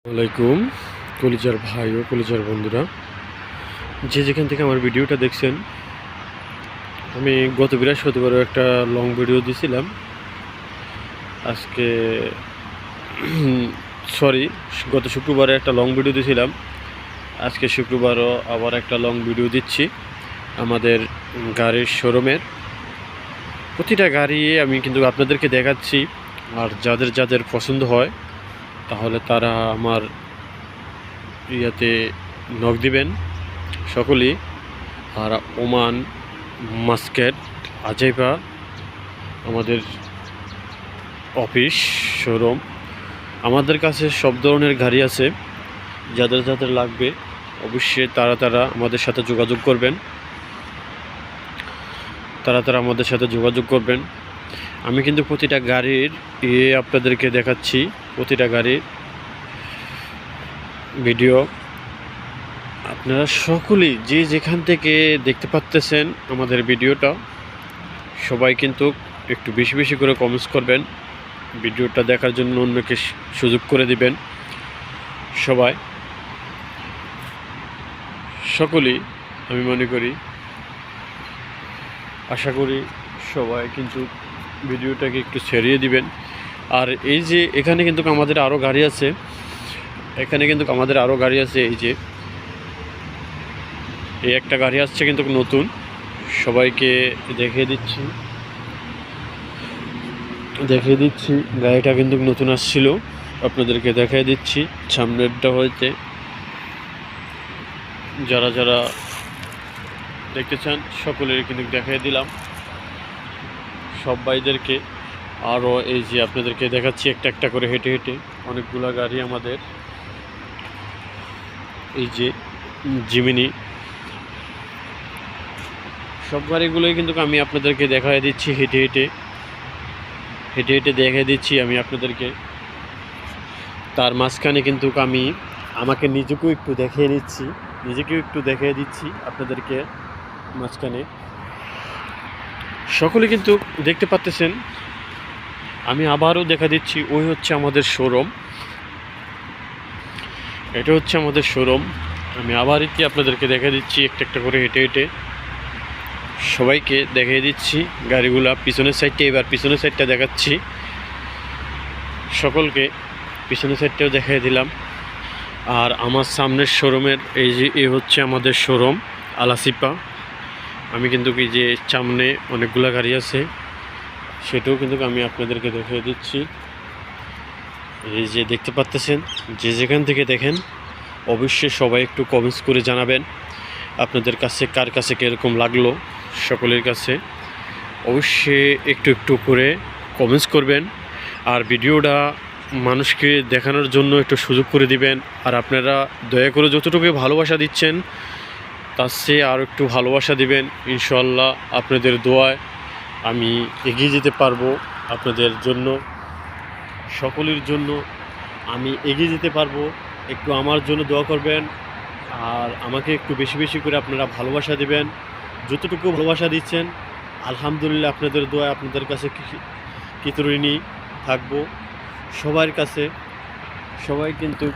ওয়ালাইকুম কলিজার ভাই ও কলিজার বন্ধুরা, যে যেখান থেকে আমার ভিডিওটা দেখছেন। আমি গত বৃহস্পতিবারও একটা লং ভিডিও দিয়েছিলাম। আজকে সরি, গত শুক্রবারে একটা লং ভিডিও দিয়েছিলাম। আজকে শুক্রবারও আবার একটা লং ভিডিও দিচ্ছি আমাদের গাড়ির শোরুমের। প্রতিটা গাড়ি আমি কিন্তু আপনাদেরকে দেখাচ্ছি, আর যাদের যাদের পছন্দ হয় তাহলে তারা আমার ইয়াতে নক দিবেন সকলেই। আর ওমান, মাস্কেট, আজাইবা আমাদের অফিস শোরুম। আমাদের কাছে সব ধরনের গাড়ি আছে। যাদের যাদের লাগবে অবশ্যই তারা আমাদের সাথে যোগাযোগ করবেন। তারা আমাদের সাথে যোগাযোগ করবেন। আমি কিন্তু প্রতিটা গাড়ির আপনাদেরকে দেখাচ্ছি, প্রতিটা গাড়ির ভিডিও। আপনারা সকলেই যে যেখান থেকে দেখতে পাচ্তেছেন আমাদের ভিডিওটা, সবাই কিন্তু একটু বেশি বেশি করে কমেন্টস করবেন। ভিডিওটা দেখার জন্য অন্যকে সুযোগ করে দিবেন। সবাই সকলেই আমি মনে করি, আশা করি সবাই কিন্তু ভিডিওটাকে একটু ছড়িয়ে দিবেন। আর এই যে এখানে কিন্তু আমাদের আরও গাড়ি আছে, এই যে এই একটা গাড়ি আসছে কিন্তু নতুন, সবাইকে দেখিয়ে দিচ্ছি। গাড়িটা কিন্তু নতুন আসছিল, আপনাদেরকে দেখিয়ে দিচ্ছি। সামনেরটা হয়েছে, যারা যারা দেখতে চান সকলের কিন্তু দেখিয়ে দিলাম সব ভাইদেরকে। আরও এই যে আপনাদেরকে দেখাচ্ছি একটা একটা করে হেঁটে হেঁটে অনেকগুলো গাড়ি আমাদের। এই যে জিমিনি, সব গাড়িগুলোই কিন্তু আমি আপনাদেরকে দেখাই দিচ্ছি হেঁটে হেঁটে দেখিয়ে দিচ্ছি আমি আপনাদেরকে। তার মাঝখানে কিন্তু আমি আমাকে নিজেকেও একটু দেখিয়ে দিচ্ছি আপনাদেরকে মাঝখানে। সকলে কিন্তু দেখতে পাচ্তেছেন। আমি আবারও দেখা দিচ্ছি, ওই হচ্ছে আমাদের শোরুম, এটা হচ্ছে আমাদের শোরুম। আমি আবার এটি আপনাদেরকে দেখা দিচ্ছি একটা একটা করে হেঁটে হেঁটে সবাইকে দেখিয়ে দিচ্ছি গাড়িগুলা। পিছনের সাইডটা, এবার পিছনের সাইডটা দেখাচ্ছি সকলকে। পিছনের সাইডটাও দেখিয়ে দিলাম। আর আমার সামনের শোরুমের এই যে এ হচ্ছে আমাদের শোরুম আলাসিপা। আমি কিন্তু এই যে সামনে অনেকগুলো গাড়ি আছে, সেটাও কিন্তু আমি আপনাদেরকে দেখিয়ে দিচ্ছি। এই যে দেখতে পাচ্তেছেন, যে যেখান থেকে দেখেন অবশ্যই সবাই একটু কমেন্টস করে জানাবেন আপনাদের কাছে কার কাছে কীরকম লাগলো। সকলের কাছে অবশ্যই একটু একটু করে কমেন্টস করবেন। আর ভিডিওটা মানুষকে দেখানোর জন্য একটু সুযোগ করে দিবেন। আর আপনারা দয়া করে যতটুকু ভালোবাসা দিচ্ছেন তার চেয়ে আর একটু ভালোবাসা দিবেন। ইনশাআল্লাহ আপনাদের দোয়ায় আমি এগিয়ে যেতে পারবো। আপনাদের জন্য, সকলের জন্য আমি এগিয়ে যেতে পারবো। একটু আমার জন্য দোয়া করবেন। আর আমাকে একটু বেশি বেশি করে আপনারা ভালোবাসা দিবেন। যতটুকু ভালোবাসা দিচ্ছেন আলহামদুলিল্লাহ, আপনাদের দোয়ায় আপনাদের কাছে কৃতঋণী থাকবো সবার কাছে। সবাই কিন্তু